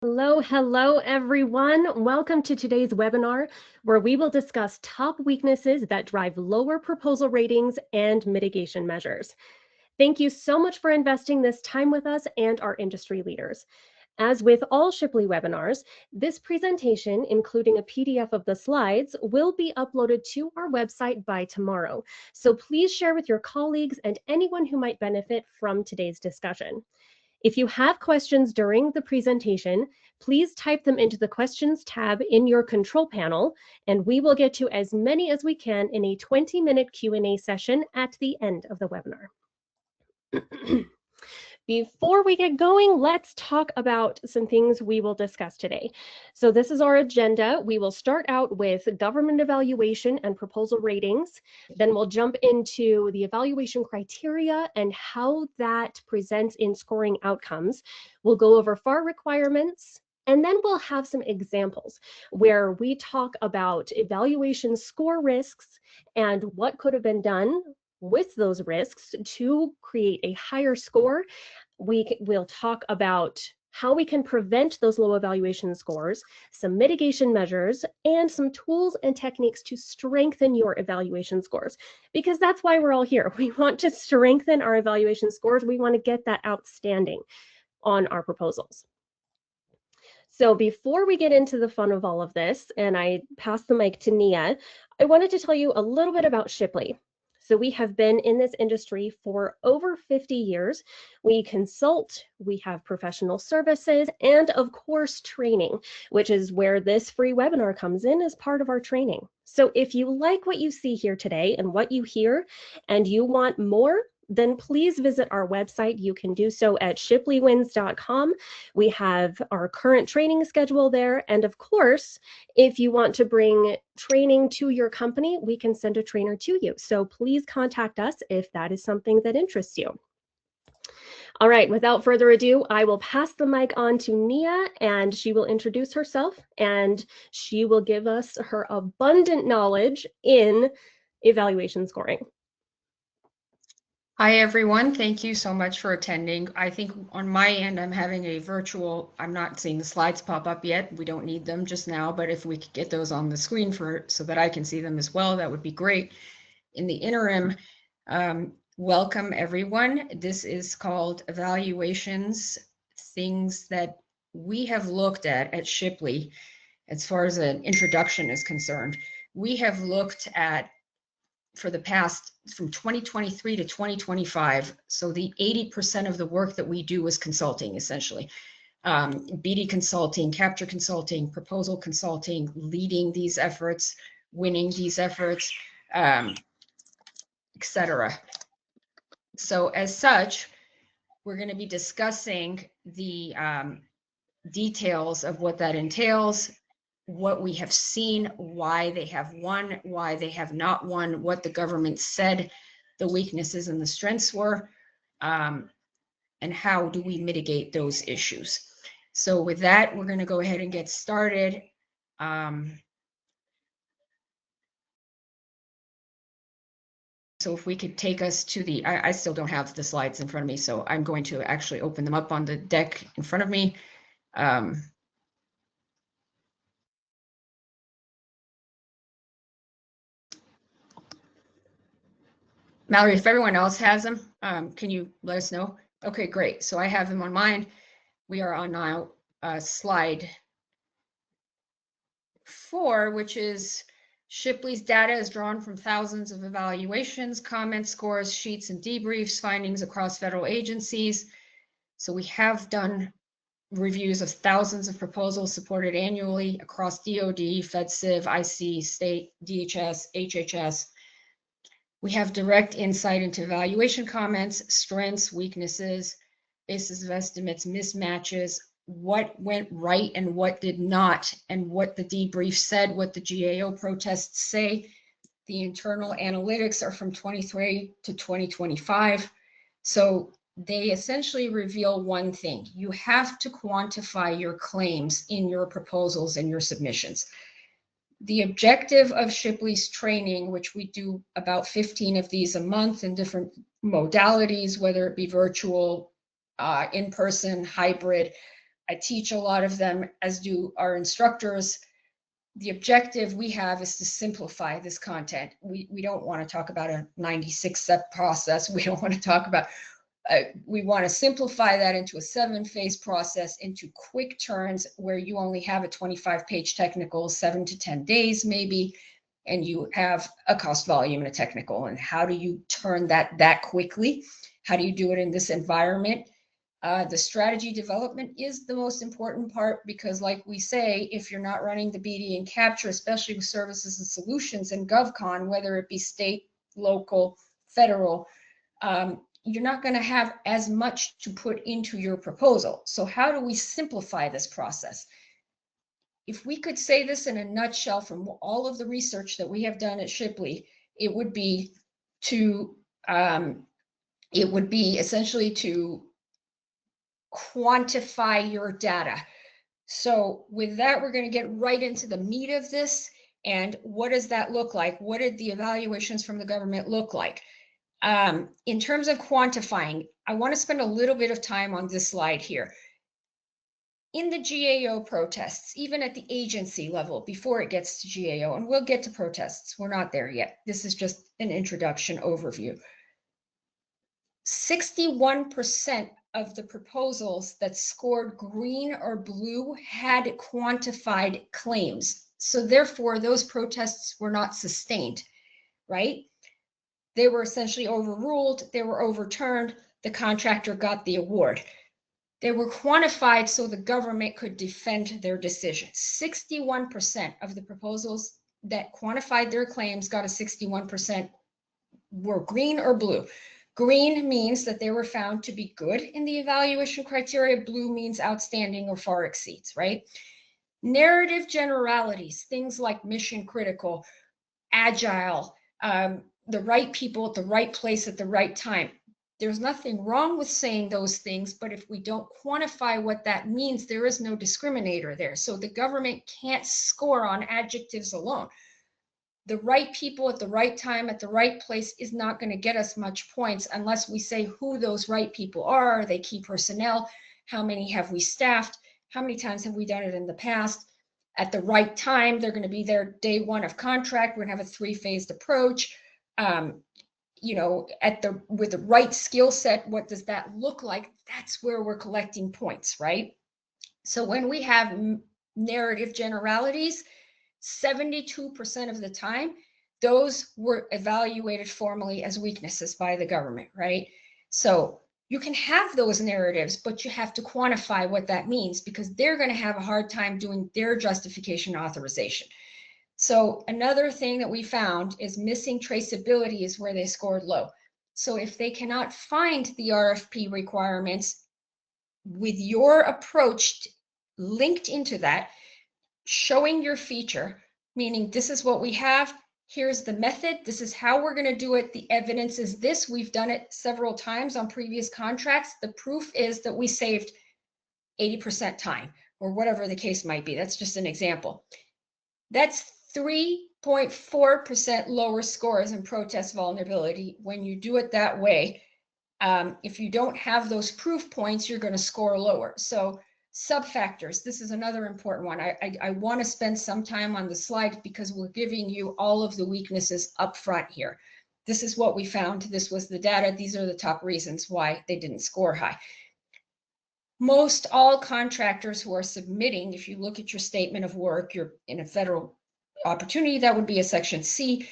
Hello, everyone. Welcome to today's webinar, where we will discuss top weaknesses that drive lower proposal ratings and mitigation measures. Thank you so much for investing this time with us and our industry leaders. As with all Shipley webinars, this presentation, including a PDF of the slides, will be uploaded to our website by tomorrow. So please share with your colleagues and anyone who might benefit from today's discussion. If you have questions during the presentation, please type them into the questions tab in your control panel, and we will get to as many as we can in a 20-minute Q&A session at the end of the webinar. Before we get going, let's talk about some things we will discuss today. So this is our agenda. We will start out with government evaluation and proposal ratings. Then we'll jump into the evaluation criteria and how that presents in scoring outcomes. We'll go over FAR requirements, and then we'll have some examples where we talk about evaluation score risks and what could have been done with those risks to create a higher score. We'll talk about how we can prevent those low evaluation scores, some mitigation measures, and some tools and techniques to strengthen your evaluation scores, because that's why we're all here. We want to strengthen our evaluation scores. We want to get that outstanding on our proposals. So before we get into the fun of all of this, and I pass the mic to Nia, I wanted to tell you a little bit about Shipley. So we have been in this industry for over 50 years. We consult, we have professional services, and of course, training, which is where this free webinar comes in as part of our training. So if you like what you see here today and what you hear, and you want more, then please visit our website. You can do so at shipleywins.com. We have our current training schedule there. And of course, if you want to bring training to your company, we can send a trainer to you. So please contact us if that is something that interests you. All right, without further ado, I will pass the mic on to Nia, and she will introduce herself, and she will give us her abundant knowledge in evaluation scoring. Hi, everyone. Thank you so much for attending. I think on my end, I'm having a virtual, I'm not seeing the slides pop up yet. We don't need them just now, but if we could get those on the screen so that I can see them as well, that would be great. In the interim, welcome everyone. This is called Evaluations, things that we have looked at Shipley as far as an introduction is concerned. We have looked at, for the past, from 2023 to 2025, so the 80% of the work that we do is consulting, essentially. BD consulting, capture consulting, proposal consulting, leading these efforts, winning these efforts, etc. So as such, we're going to be discussing the details of what that entails, what we have seen, why they have won, why they have not won, what the government said the weaknesses and the strengths were, and how do we mitigate those issues. So with that, we're going to go ahead and get started. So if we could take us to the, I still don't have the slides in front of me, so I'm going to actually open them up on the deck in front of me. Mallory, if everyone else has them, can you let us know? Okay, great. So I have them on mine. We are on now slide 4, which is Shipley's data is drawn from thousands of evaluations, comments, scores, sheets, and debriefs, findings across federal agencies. So we have done reviews of thousands of proposals supported annually across DOD, FedCiv, IC, state, DHS, HHS. We have direct insight into evaluation comments, strengths, weaknesses, basis of estimates, mismatches, what went right and what did not, and what the debrief said, what the GAO protests say. The internal analytics are from 23 to 2025. So they essentially reveal one thing. You have to quantify your claims in your proposals and your submissions. The objective of Shipley's training, which we do about 15 of these a month in different modalities, whether it be virtual, in-person, hybrid, I teach a lot of them, as do our instructors. The objective we have is to simplify this content. We don't want to talk about a 96-step process. We don't want to talk about, we want to simplify that into a 7-phase process, into quick turns where you only have a 25-page technical, 7 to 10 days maybe, and you have a cost volume and a technical. And how do you turn that quickly? How do you do it in this environment? The strategy development is the most important part, because like we say, if you're not running the BD and capture, especially with services and solutions and GovCon, whether it be state, local, federal, you're not going to have as much to put into your proposal. So how do we simplify this process? If we could say this in a nutshell from all of the research that we have done at Shipley, it would be essentially to quantify your data. So with that, we're going to get right into the meat of this. And what does that look like? What did the evaluations from the government look like? In terms of quantifying, I want to spend a little bit of time on this slide here. In the GAO protests, even at the agency level, before it gets to GAO, and we'll get to protests, we're not there yet. This is just an introduction overview. 61% of the proposals that scored green or blue had quantified claims. So therefore, those protests were not sustained, right? They were essentially overruled, they were overturned, the contractor got the award. They were quantified so the government could defend their decision. 61% of the proposals that quantified their claims got a 61% were green or blue. Green means that they were found to be good in the evaluation criteria. Blue means outstanding or far exceeds, right? Narrative generalities, things like mission critical, agile, the right people at the right place at the right time. There's nothing wrong with saying those things, but if we don't quantify what that means, there is no discriminator there. So the government can't score on adjectives alone. The right people at the right time at the right place is not going to get us much points unless we say who those right people are. Are they key personnel? How many have we staffed? How many times have we done it in the past? At the right time, they're going to be there day one of contract. We're going to have a 3-phased approach. With the right skill set, what does that look like? That's where we're collecting points, right? So when we have narrative generalities, 72% of the time, those were evaluated formally as weaknesses by the government, right? So you can have those narratives, but you have to quantify what that means, because they're going to have a hard time doing their justification authorization. So another thing that we found is missing traceability is where they scored low. So if they cannot find the RFP requirements with your approach linked into that, showing your feature, meaning this is what we have, here's the method, this is how we're going to do it, the evidence is this, we've done it several times on previous contracts, the proof is that we saved 80% time, or whatever the case might be. That's just an example. That's 3.4% lower scores in protest vulnerability when you do it that way. If you don't have those proof points, you're going to score lower. So subfactors, this is another important one. I want to spend some time on the slide because we're giving you all of the weaknesses up front here. This is what we found. This was the data. These are the top reasons why they didn't score high. Most all contractors who are submitting, if you look at your statement of work, you're in a federal opportunity, that would be a section C,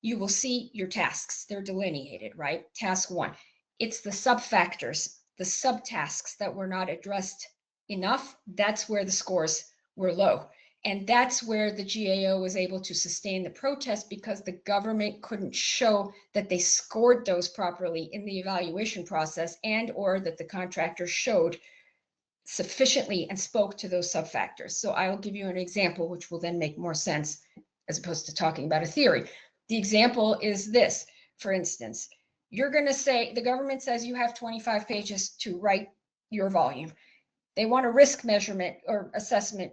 you will see your tasks. They're delineated, right? Task 1. It's the subfactors, the subtasks that were not addressed enough. That's where the scores were low. And that's where the GAO was able to sustain the protest, because the government couldn't show that they scored those properly in the evaluation process, and or that the contractor showed sufficiently and spoke to those subfactors. So I will give you an example, which will then make more sense as opposed to talking about a theory. The example is this. For instance, you're going to say, the government says you have 25 pages to write your volume. They want a risk measurement or assessment,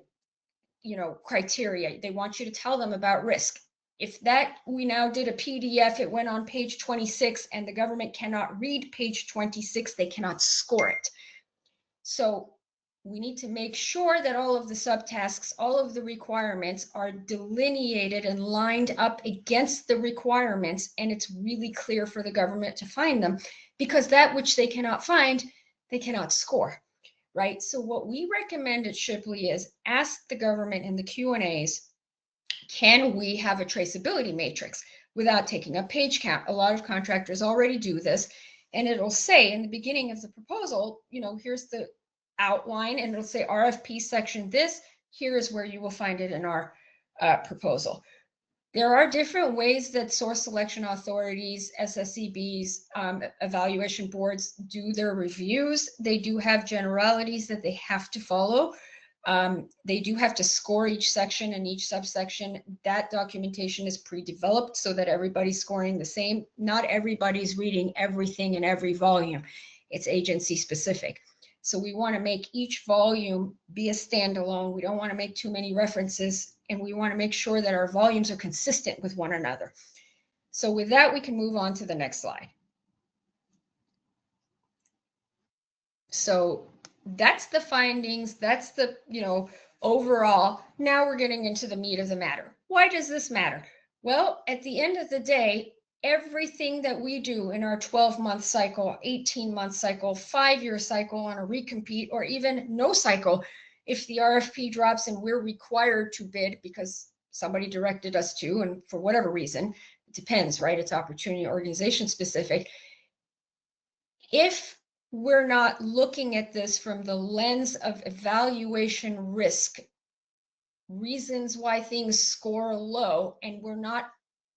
criteria. They want you to tell them about risk. If that, we now did a PDF, it went on page 26, and the government cannot read page 26, they cannot score it. So we need to make sure that all of the subtasks, all of the requirements are delineated and lined up against the requirements, and it's really clear for the government to find them, because that which they cannot find, they cannot score, right? So what we recommend at Shipley is ask the government in the Q&As, can we have a traceability matrix without taking up page count? A lot of contractors already do this, and it'll say in the beginning of the proposal, you know, here's the outline, and it'll say RFP section this, here is where you will find it in our proposal. There are different ways that source selection authorities, SSEBs, evaluation boards do their reviews. They do have generalities that they have to follow. They do have to score each section and each subsection. That documentation is pre-developed so that everybody's scoring the same. Not everybody's reading everything in every volume. It's agency specific. So we want to make each volume be a standalone. We don't want to make too many references, and we want to make sure that our volumes are consistent with one another. So with that, we can move on to the next slide. So that's the findings. That's the, you know, overall. Now we're getting into the meat of the matter. Why does this matter? Well, at the end of the day, everything that we do in our 12-month cycle, 18-month cycle, 5-year cycle on a recompete, or even no cycle, if the RFP drops and we're required to bid because somebody directed us to, and for whatever reason, it depends, right? It's opportunity organization specific. If we're not looking at this from the lens of evaluation risk, reasons why things score low, and we're not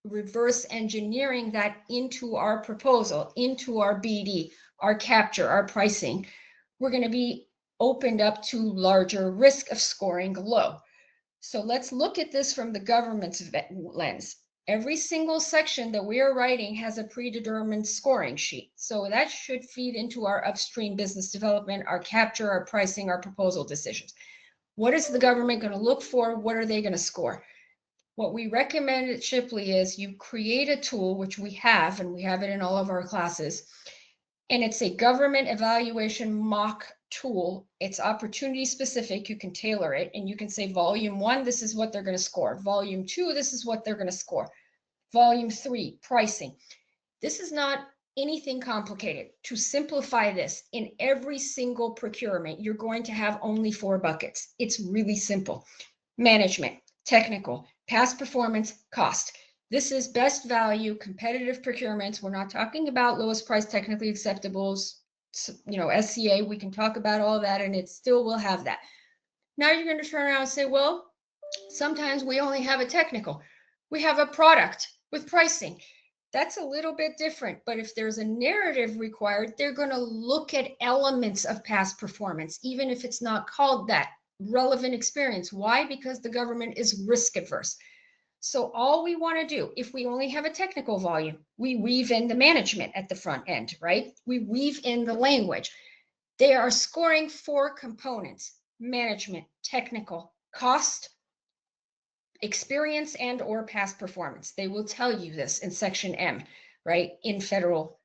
reverse engineering that into our proposal, into our BD, our capture, our pricing, we're going to be opened up to larger risk of scoring low. So let's look at this from the government's lens. Every single section that we are writing has a predetermined scoring sheet. So that should feed into our upstream business development, our capture, our pricing, our proposal decisions. What is the government going to look for? What are they going to score? What we recommend at Shipley is you create a tool, which we have, and we have it in all of our classes, and it's a government evaluation mock tool. It's opportunity specific. You can tailor it, and you can say volume 1, this is what they're going to score. Volume 2, this is what they're going to score. Volume 3, pricing. This is not anything complicated. To simplify this, in every single procurement, you're going to have only 4 buckets. It's really simple. Management, technical, past performance, cost. This is best value, competitive procurements. We're not talking about lowest price, technically acceptables, you know, SCA. We can talk about all that, and it still will have that. Now you're going to turn around and say, well, sometimes we only have a technical. We have a product with pricing. That's a little bit different, but if there's a narrative required, they're going to look at elements of past performance, even if it's not called that. Relevant experience. Why? Because the government is risk adverse. So all we want to do, if we only have a technical volume, we weave in the management at the front end, right? We weave in the language. They are scoring 4 components: management, technical, cost, experience, and or past performance. They will tell you this in section M, right, in federal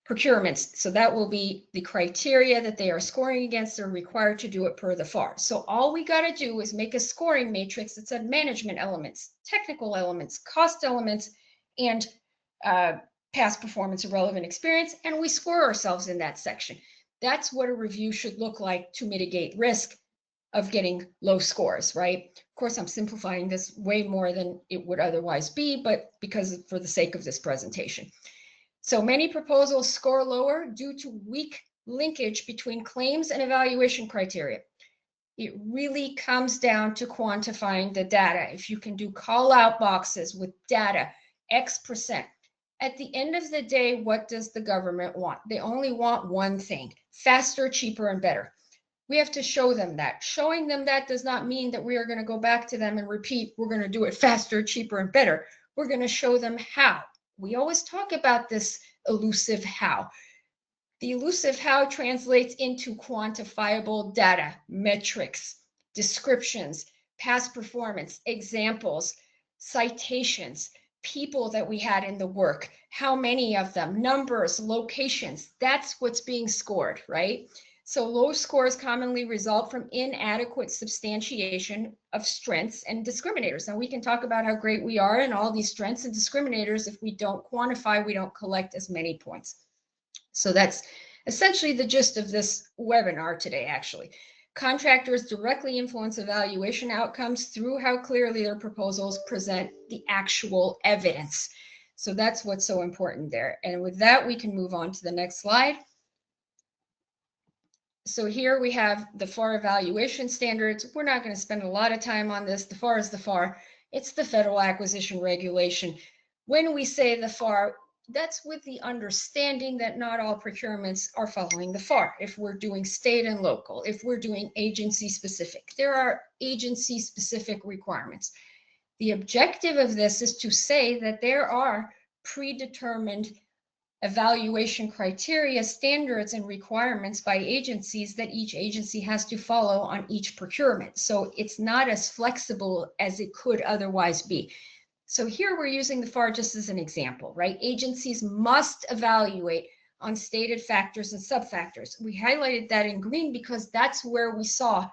procurements. So that will be the criteria that they are scoring against. They're required to do it per the FAR. So all we got to do is make a scoring matrix that said management elements, technical elements, cost elements, and past performance or relevant experience, and we score ourselves in that section. That's what a review should look like to mitigate risk of getting low scores, right? Of course, I'm simplifying this way more than it would otherwise be, but because for the sake of this presentation. So many proposals score lower due to weak linkage between claims and evaluation criteria. It really comes down to quantifying the data. If you can do call out boxes with data, X%. At the end of the day, what does the government want? They only want one thing: faster, cheaper, and better. We have to show them that. Showing them that does not mean that we are going to go back to them and repeat, we're going to do it faster, cheaper, and better. We're going to show them how. We always talk about this elusive how. The elusive how translates into quantifiable data, metrics, descriptions, past performance, examples, citations, people that we had in the work, how many of them, numbers, locations. That's what's being scored, right? So low scores commonly result from inadequate substantiation of strengths and discriminators. Now we can talk about how great we are and all these strengths and discriminators. If we don't quantify, we don't collect as many points. So that's essentially the gist of this webinar today, actually. Contractors directly influence evaluation outcomes through how clearly their proposals present the actual evidence. So that's what's so important there. And with that, we can move on to the next slide. So here we have the FAR evaluation standards. We're not going to spend a lot of time on this. The FAR is the FAR. It's the Federal Acquisition Regulation. When we say the FAR, that's with the understanding that not all procurements are following the FAR. If we're doing state and local, if we're doing agency specific, there are agency specific requirements. The objective of this is to say that there are predetermined evaluation criteria, standards, and requirements by agencies that each agency has to follow on each procurement. So it's not as flexible as it could otherwise be. So here we're using the FAR just as an example, right? Agencies must evaluate on stated factors and subfactors. We highlighted that in green because that's where we saw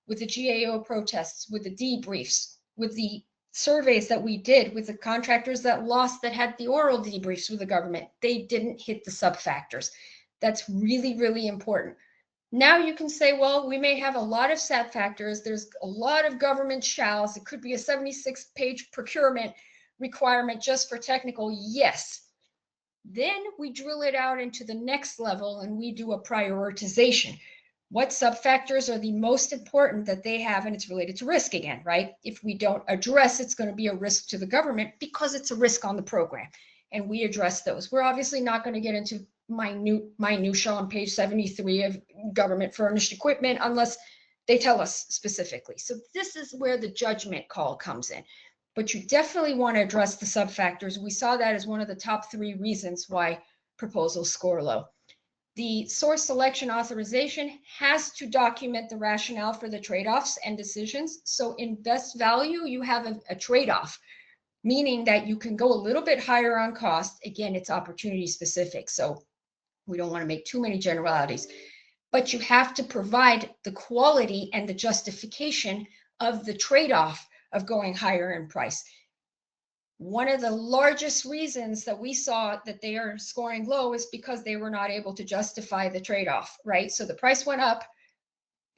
with the GAO protests, with the debriefs, with the surveys that we did with the contractors that lost, that had the oral debriefs with the government, they didn't hit the subfactors. That's really, really important. Now you can say, well, we may have a lot of subfactors. There's a lot of government shalls. It could be a 76-page procurement requirement just for technical. Yes. Then we drill it out into the next level and we do a prioritization. What subfactors are the most important that they have? And it's related to risk again, right? If we don't address, it's going to be a risk to the government because it's a risk on the program. And we address those. We're obviously not going to get into minutia on page 73 of government furnished equipment unless they tell us specifically. So this is where the judgment call comes in. But you definitely want to address the subfactors. We saw that as one of the top 3 reasons why proposals score low. The source selection authorization has to document the rationale for the trade-offs and decisions. So in best value, you have a trade-off, meaning that you can go a little bit higher on cost. Again, it's opportunity specific, so we don't want to make too many generalities. But you have to provide the quality and the justification of the trade-off of going higher in price. One of the largest reasons that we saw that they are scoring low is because they were not able to justify the trade-off, right? So the price went up,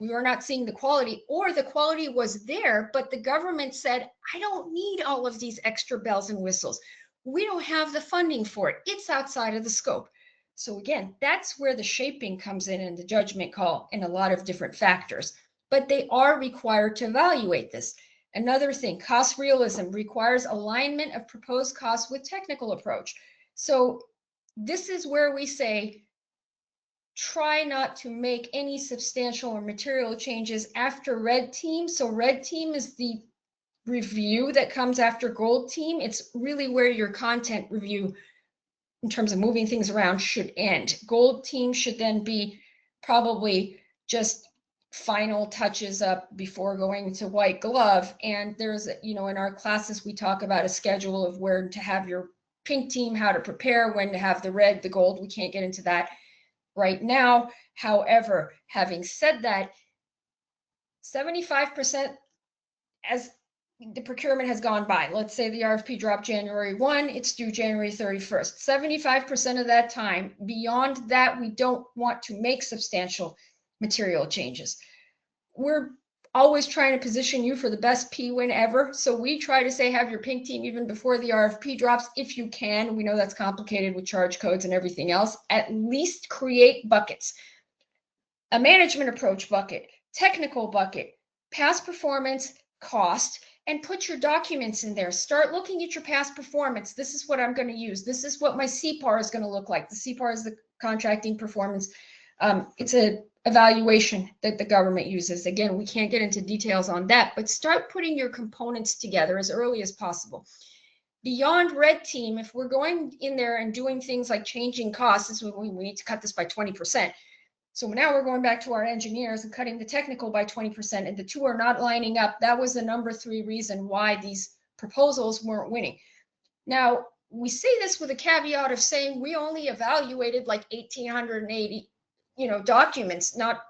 we were not seeing the quality, or the quality was there, but the government said, I don't need all of these extra bells and whistles. We don't have the funding for it. It's outside of the scope. So again, that's where the shaping comes in and the judgment call in a lot of different factors, but they are required to evaluate this. Another thing, cost realism requires alignment of proposed costs with technical approach. So this is where we say, try not to make any substantial or material changes after red team. So red team is the review that comes after gold team. It's really where your content review in terms of moving things around should end. Gold team should then be probably just final touches up before going to white glove. And there's, in our classes, we talk about a schedule of where to have your pink team, how to prepare, when to have the red, the gold. We can't get into that right now. However, having said that, 75% as the procurement has gone by, let's say the RFP dropped January 1, it's due January 31st. 75% of that time, beyond that, we don't want to make substantial material changes. We're always trying to position you for the best P-win ever. So we try to say, have your pink team even before the RFP drops, if you can. We know that's complicated with charge codes and everything else. At least create buckets. A management approach bucket, technical bucket, past performance, cost, and put your documents in there. Start looking at your past performance. This is what I'm going to use. This is what my CPAR is going to look like. The CPAR is the contracting performance. It's a evaluation that the government uses. Again, we can't get into details on that, but start putting your components together as early as possible. Beyond red team, if we're going in there and doing things like changing costs, this is when we need to cut this by 20%. So now we're going back to our engineers and cutting the technical by 20%, and the two are not lining up. That was the number 3 reason why these proposals weren't winning. Now, we say this with a caveat of saying we only evaluated like 1,880 documents, not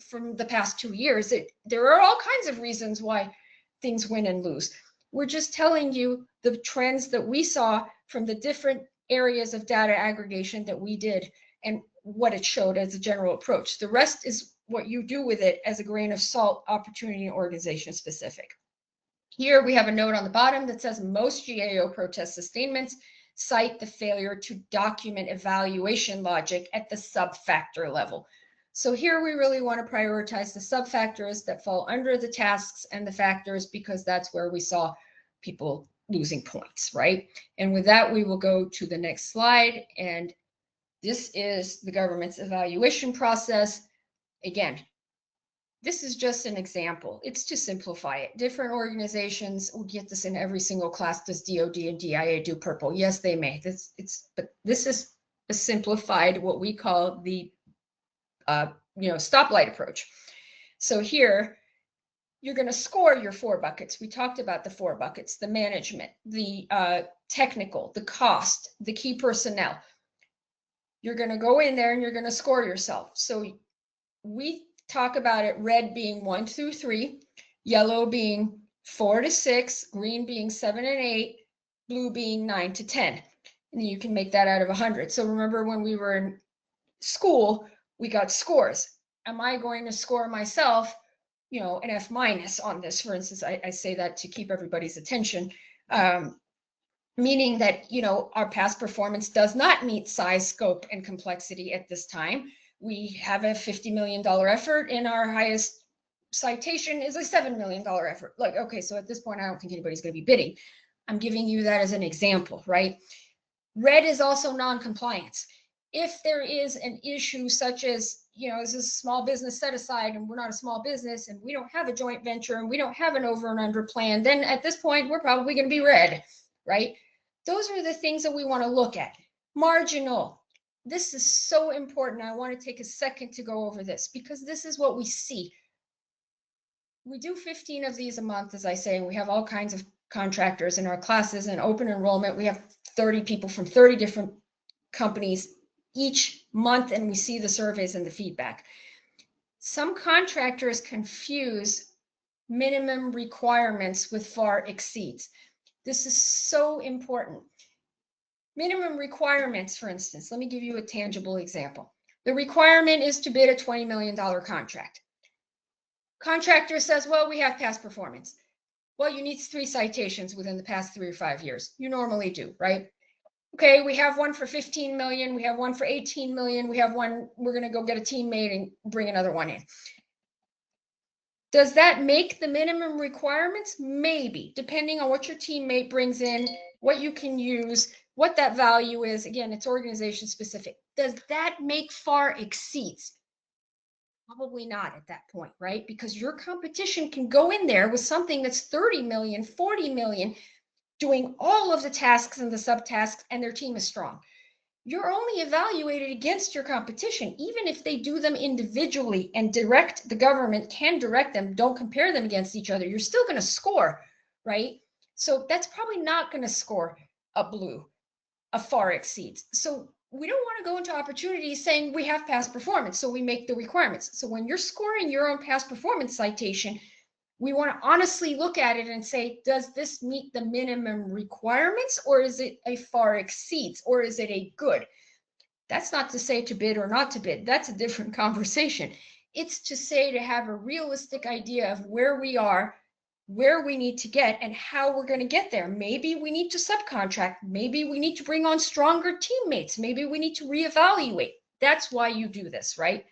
from the past 2 years. There are all kinds of reasons why things win and lose. We're just telling you the trends that we saw from the different areas of data aggregation that we did and what it showed as a general approach. The rest is what you do with it as a grain of salt, opportunity and organization specific. Here we have a note on the bottom that says most GAO protest sustainments cite the failure to document evaluation logic at the subfactor level. So here we really want to prioritize the subfactors that fall under the tasks and the factors, because that's where we saw people losing points, right? And with that, we will go to the next slide. And this is the government's evaluation process. Again, this is just an example. It's to simplify it. Different organizations, we get this in every single class. Does DOD and DIA do purple? Yes, they may. But this is a simplified, what we call the stoplight approach. So here, you're going to score your 4 buckets. We talked about the 4 buckets: the management, the technical, the cost, the key personnel. You're going to go in there and you're going to score yourself. So we talk about it, red being 1 through 3, yellow being 4 to 6, green being 7 and 8, blue being 9 to 10. And you can make that out of 100. So remember when we were in school, we got scores. Am I going to score myself, an F minus on this? For instance, I say that to keep everybody's attention, meaning that, our past performance does not meet size, scope, and complexity at this time. We have a $50 million effort, and our highest citation is a $7 million effort. Like, okay, so at this point, I don't think anybody's going to be bidding. I'm giving you that as an example, right? Red is also non-compliance. If there is an issue such as, this is a small business set aside and we're not a small business and we don't have a joint venture and we don't have an over and under plan, then at this point, we're probably going to be red, right? Those are the things that we want to look at. Marginal. This is so important. I want to take a second to go over this because this is what we see. We do 15 of these a month, as I say. We have all kinds of contractors in our classes and open enrollment. We have 30 people from 30 different companies each month, and we see the surveys and the feedback. Some contractors confuse minimum requirements with far exceeds. This is so important. Minimum requirements, for instance, let me give you a tangible example. The requirement is to bid a $20 million contract. Contractor says, well, we have past performance. Well, you need 3 citations within the past 3 or 5 years. You normally do, right? Okay, we have one for 15 million. We have one for 18 million. We have one, we're going to go get a teammate and bring another one in. Does that make the minimum requirements? Maybe, depending on what your teammate brings in, what you can use, what that value is. Again, it's organization specific. Does that make far exceeds? Probably not at that point, right? Because your competition can go in there with something that's 30 million, 40 million, doing all of the tasks and the subtasks, and their team is strong. You're only evaluated against your competition, even if they do them individually and the government can direct them, don't compare them against each other. You're still going to score, right? So that's probably not going to score a blue, a far exceeds. So we don't want to go into opportunities saying we have past performance, so we make the requirements. So when you're scoring your own past performance citation, we want to honestly look at it and say, does this meet the minimum requirements, or is it a far exceeds, or is it a good? That's not to say to bid or not to bid. That's a different conversation. It's to say to have a realistic idea of where we are, where we need to get, and how we're going to get there. Maybe we need to subcontract. Maybe we need to bring on stronger teammates. Maybe we need to reevaluate. That's why you do this, right?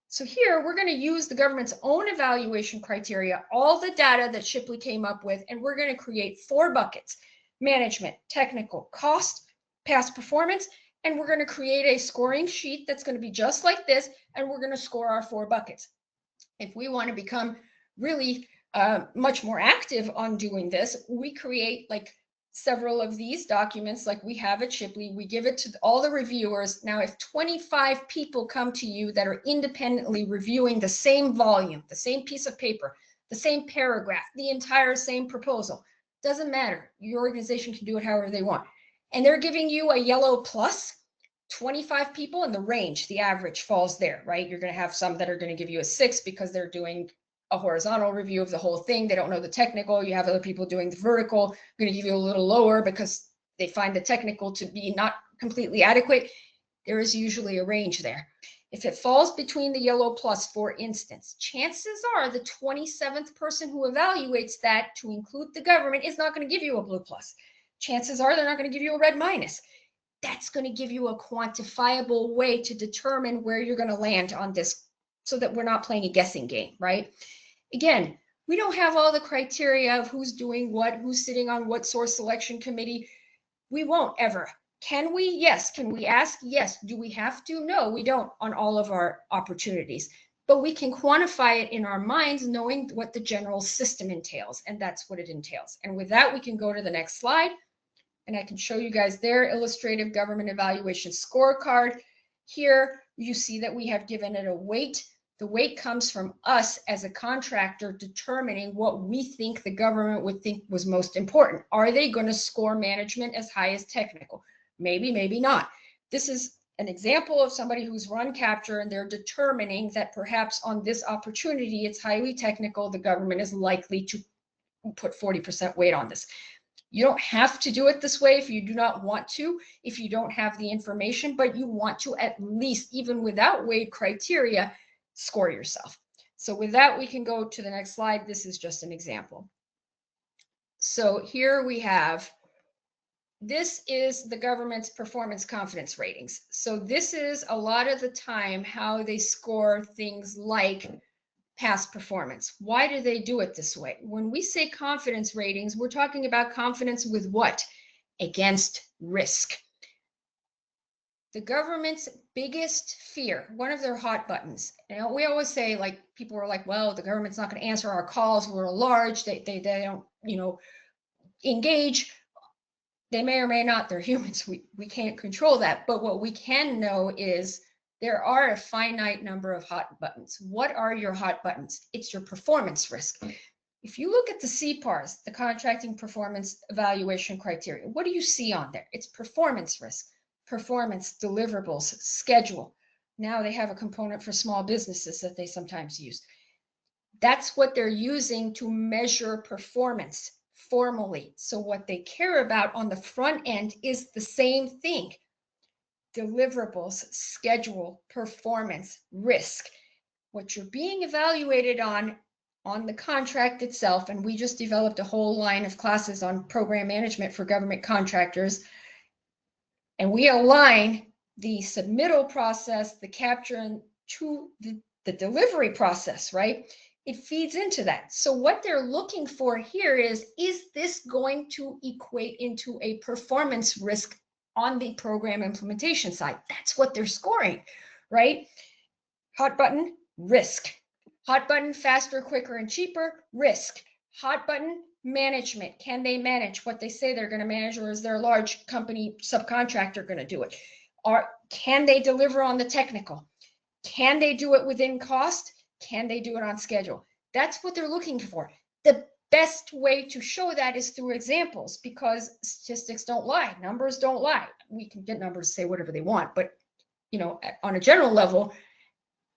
So here we're going to use the government's own evaluation criteria, all the data that Shipley came up with, and we're going to create 4 buckets: management, technical, cost, past performance, and we're going to create a scoring sheet that's going to be just like this, and we're going to score our 4 buckets. If we want to become really much more active on doing this, we create like several of these documents like we have at Shipley. We give it to all the reviewers. Now, if 25 people come to you that are independently reviewing the same volume, the same piece of paper, the same paragraph, the entire same proposal, doesn't matter. Your organization can do it however they want. And they're giving you a yellow plus, 25 people in the range, the average falls there, right? You're going to have some that are going to give you a 6 because they're doing a horizontal review of the whole thing. They don't know the technical. You have other people doing the vertical. I'm going to give you a little lower because they find the technical to be not completely adequate. There is usually a range there. If it falls between the yellow plus, for instance, chances are the 27th person who evaluates that to include the government is not going to give you a blue plus. Chances are they're not going to give you a red minus. That's going to give you a quantifiable way to determine where you're going to land on this so that we're not playing a guessing game, right? Again, we don't have all the criteria of who's doing what, who's sitting on what source selection committee. We won't ever. Can we? Yes. Can we ask? Yes. Do we have to? No, we don't on all of our opportunities. But we can quantify it in our minds, knowing what the general system entails, and that's what it entails. And with that, we can go to the next slide. And I can show you guys their illustrative government evaluation scorecard. Here, you see that we have given it a weight. The weight comes from us as a contractor determining what we think the government would think was most important. Are they going to score management as high as technical? Maybe, maybe not. This is an example of somebody who's run capture and they're determining that perhaps on this opportunity, it's highly technical. The government is likely to put 40% weight on this. You don't have to do it this way if you do not want to, if you don't have the information, but you want to at least, even without weight criteria, score yourself. So with that, we can go to the next slide. This is just an example. So here we have, this is the government's performance confidence ratings. So this is a lot of the time how they score things like past performance. Why do they do it this way? When we say confidence ratings, we're talking about confidence with what? Against risk. The government's biggest fear, one of their hot buttons. We always say, like, people are like, well, the government's not going to answer our calls. We're large. They don't, engage. They may or may not. They're humans. We can't control that. But what we can know is there are a finite number of hot buttons. What are your hot buttons? It's your performance risk. If you look at the CPARs, the contracting performance evaluation criteria, what do you see on there? It's performance risk, performance, deliverables, schedule. Now they have a component for small businesses that they sometimes use. That's what they're using to measure performance formally. So what they care about on the front end is the same thing. Deliverables, schedule, performance, risk. What you're being evaluated on the contract itself, and we just developed a whole line of classes on program management for government contractors, and we align the submittal process, the capture, to the delivery process, right? It feeds into that. So what they're looking for here is this going to equate into a performance risk on the program implementation side? That's what they're scoring, right? Hot button, risk. Hot button, faster, quicker, and cheaper, risk. Hot button, management. Can they manage what they say they're going to manage, or is their large company subcontractor going to do it? Can they deliver on the technical? Can they do it within cost? Can they do it on schedule? That's what they're looking for. The best way to show that is through examples, because statistics don't lie. Numbers don't lie. We can get numbers to say whatever they want, but on a general level,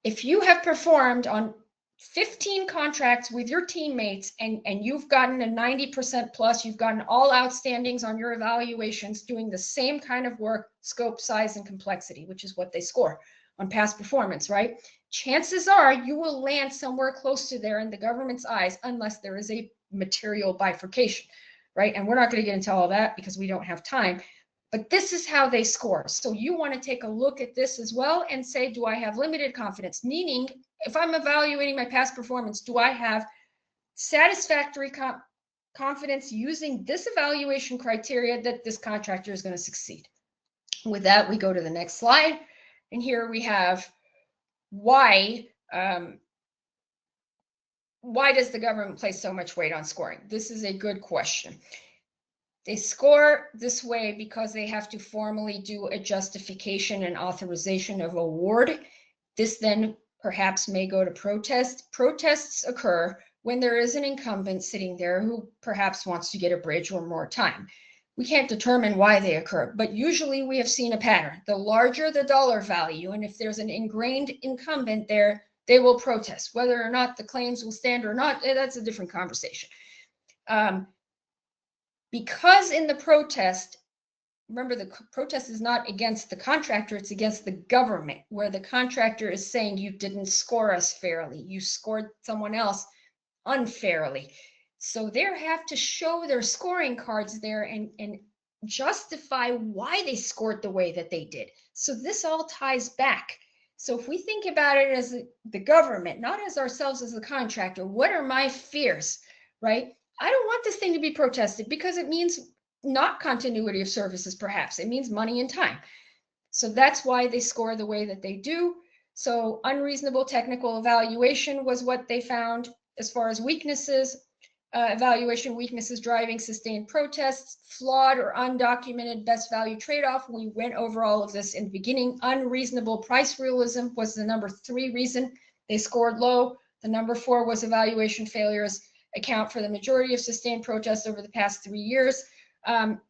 if you have performed on 15 contracts with your teammates and you've gotten a 90% plus, you've gotten all outstandings on your evaluations doing the same kind of work, scope, size, and complexity, which is what they score on past performance, right? Chances are you will land somewhere close to there in the government's eyes, unless there is a material bifurcation, right? And we're not going to get into all that because we don't have time. But this is how they score. So you want to take a look at this as well and say, do I have limited confidence? Meaning, if I'm evaluating my past performance, do I have satisfactory confidence using this evaluation criteria that this contractor is going to succeed? With that, we go to the next slide. And here we have why does the government place so much weight on scoring? This is a good question. They score this way because they have to formally do a justification and authorization of award. This then perhaps may go to protest. Protests occur when there is an incumbent sitting there who perhaps wants to get a bridge or more time. We can't determine why they occur, but usually we have seen a pattern. The larger the dollar value, and if there's an ingrained incumbent there, they will protest. Whether or not the claims will stand or not, that's a different conversation. Because in the protest, remember, the protest is not against the contractor, it's against the government, where the contractor is saying you didn't score us fairly, you scored someone else unfairly. So they have to show their scoring cards there and justify why they scored the way that they did. So this all ties back. So if we think about it as the government, not as ourselves as the contractor, what are my fears, right? I don't want this thing to be protested because it means not continuity of services, perhaps. It means money and time. So that's why they score the way that they do. So unreasonable technical evaluation was what they found. As far as weaknesses, evaluation weaknesses driving sustained protests, flawed or undocumented best value trade-off. We went over all of this in the beginning. Unreasonable price realism was the number 3 reason they scored low. The number 4 was evaluation failures account for the majority of sustained protests over the past 3 years.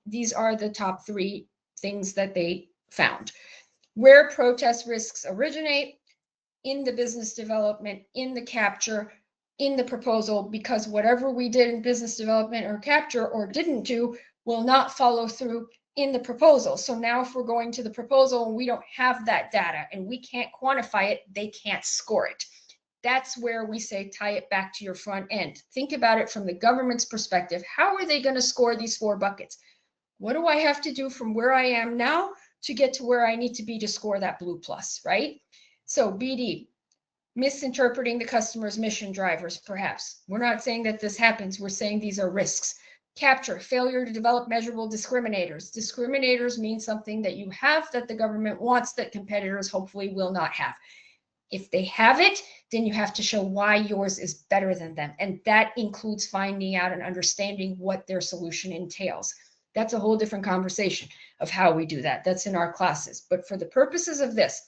These are the top 3 things that they found. Where protest risks originate: in the business development, in the capture, in the proposal, because whatever we did in business development or capture or didn't do will not follow through in the proposal. So now if we're going to the proposal and we don't have that data and we can't quantify it, they can't score it. That's where we say tie it back to your front end. Think about it from the government's perspective. How are they going to score these 4 buckets? What do I have to do from where I am now to get to where I need to be to score that blue plus, right? So BD, misinterpreting the customer's mission drivers, perhaps. We're not saying that this happens. We're saying these are risks. Capture, failure to develop measurable discriminators. Discriminators mean something that you have that the government wants that competitors hopefully will not have. If they have it, then you have to show why yours is better than them. And that includes finding out and understanding what their solution entails. That's a whole different conversation of how we do that. That's in our classes. But for the purposes of this,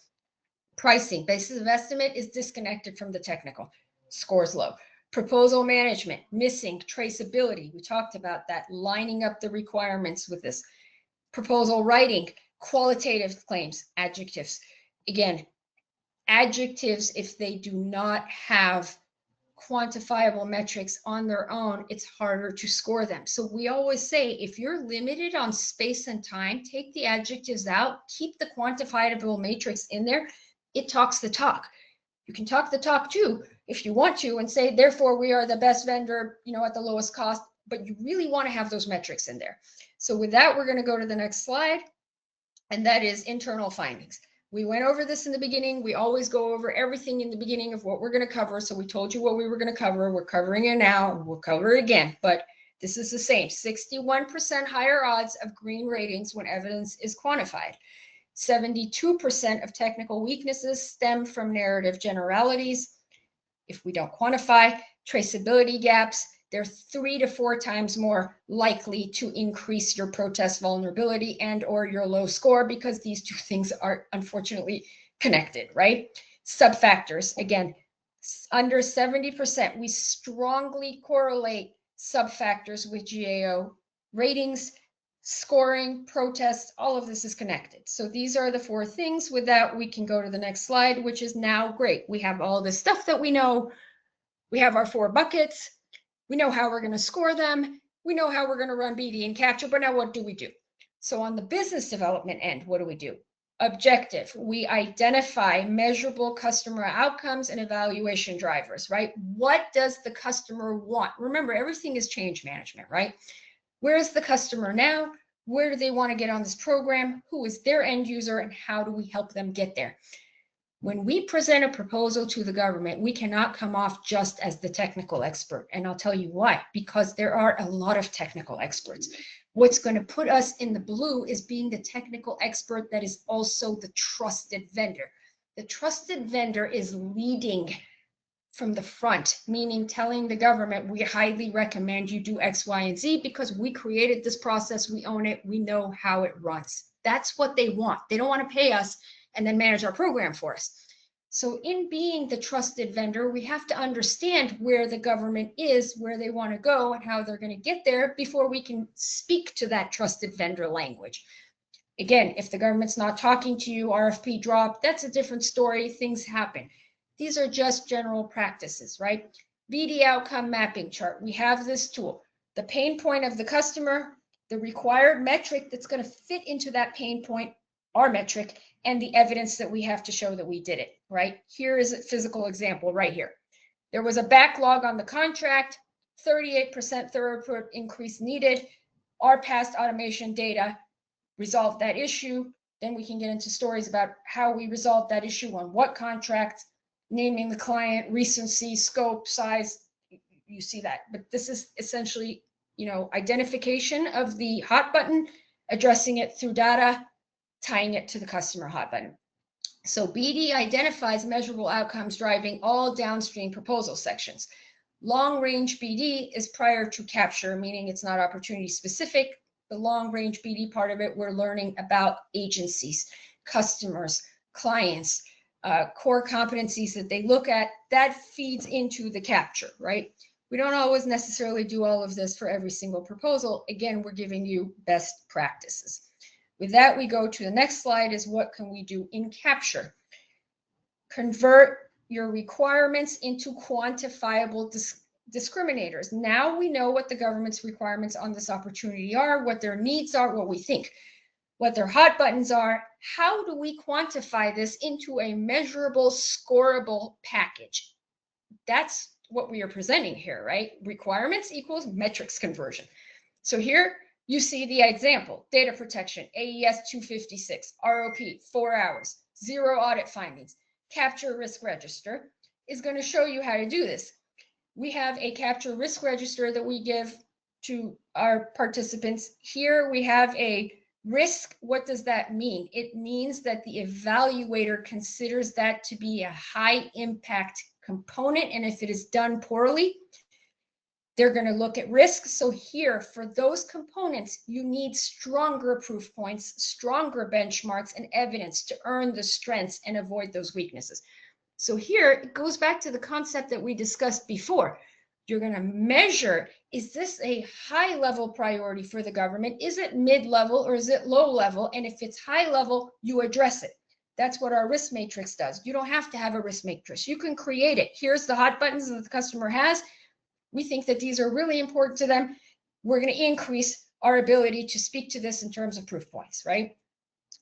pricing, basis of estimate is disconnected from the technical, scores low. Proposal management, missing traceability. We talked about that, lining up the requirements with this. Proposal writing, qualitative claims, adjectives. Again, adjectives, if they do not have quantifiable metrics on their own, it's harder to score them. So we always say, if you're limited on space and time, take the adjectives out, keep the quantifiable matrix in there. It talks the talk. You can talk the talk too, if you want to, and say, therefore, we are the best vendor, at the lowest cost, but you really want to have those metrics in there. So with that, we're going to go to the next slide, and that is internal findings. We went over this in the beginning. We always go over everything in the beginning of what we're going to cover. So we told you what we were going to cover. We're covering it now. We'll cover it again, but this is the same. 61% higher odds of green ratings when evidence is quantified. 72% of technical weaknesses stem from narrative generalities. If we don't quantify traceability gaps, they're 3 to 4 times more likely to increase your protest vulnerability and or your low score, because these 2 things are unfortunately connected, right? Subfactors, again, under 70%, we strongly correlate subfactors with GAO ratings, scoring, protests, all of this is connected. So these are the 4 things. With that, we can go to the next slide, which is now great. We have all this stuff that we know. We have our 4 buckets. We know how we're going to score them. We know how we're going to run BD and capture, but now what do we do? So on the business development end, what do we do? Objective, we identify measurable customer outcomes and evaluation drivers, right? What does the customer want? Remember, everything is change management, right? Where is the customer now? Where do they want to get on this program? Who is their end user, and how do we help them get there? When we present a proposal to the government, we cannot come off just as the technical expert. And I'll tell you why, because there are a lot of technical experts. What's going to put us in the blue is being the technical expert that is also the trusted vendor. The trusted vendor is leading from the front, meaning telling the government, we highly recommend you do X, Y, and Z because we created this process, we own it, we know how it runs. That's what they want. They don't want to pay us and then manage our program for us. So in being the trusted vendor, we have to understand where the government is, where they want to go, and how they're going to get there before we can speak to that trusted vendor language. Again, if the government's not talking to you, RFP drop, that's a different story. Things happen. These are just general practices, right? BD outcome mapping chart. We have this tool. The pain point of the customer, the required metric that's going to fit into that pain point, our metric, and the evidence that we have to show that we did it, right? Here is a physical example right here. There was a backlog on the contract, 38% throughput increase needed. Our past automation data resolved that issue. Then we can get into stories about how we resolved that issue on what contract, naming the client, recency, scope, size. You see that. But this is essentially, identification of the hot button, addressing it through data, tying it to the customer hot button. So BD identifies measurable outcomes driving all downstream proposal sections. Long range BD is prior to capture, meaning it's not opportunity specific. The long range BD part of it, we're learning about agencies, customers, clients, core competencies that they look at. That feeds into the capture, right? We don't always necessarily do all of this for every single proposal. Again, we're giving you best practices. With that, we go to the next slide is what can we do in capture? Convert your requirements into quantifiable discriminators. Now we know what the government's requirements on this opportunity are, what their needs are, what we think, what their hot buttons are. How do we quantify this into a measurable, scorable package? That's what we are presenting here, right? Requirements equals metrics conversion. So here you see the example, data protection, AES 256, ROP, 4 hours, 0 audit findings, capture risk register is going to show you how to do this. We have a capture risk register that we give to our participants. Here we have a risk. What does that mean? It means that the evaluator considers that to be a high impact component, and if it is done poorly, they're going to look at risk. So here, for those components, you need stronger proof points, stronger benchmarks, and evidence to earn the strengths and avoid those weaknesses. So here, it goes back to the concept that we discussed before. You're going to measure, is this a high-level priority for the government? Is it mid-level or is it low-level? And if it's high-level, you address it. That's what our risk matrix does. You don't have to have a risk matrix. You can create it. Here's the hot buttons that the customer has. We think that these are really important to them. We're going to increase our ability to speak to this in terms of proof points, right?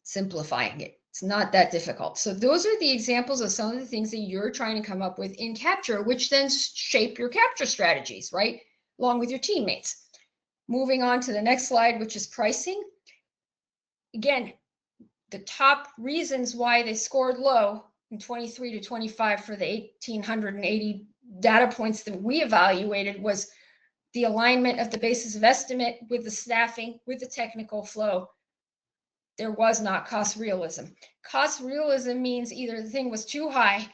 Simplifying it. It's not that difficult. So those are the examples of some of the things that you're trying to come up with in capture, which then shape your capture strategies, right? Along with your teammates. Moving on to the next slide, which is pricing. Again, the top reasons why they scored low in 23 to 25 for the 1,880 data points that we evaluated was the alignment of the basis of estimate with the staffing, with the technical flow. There was not cost realism. Cost realism means either the thing was too high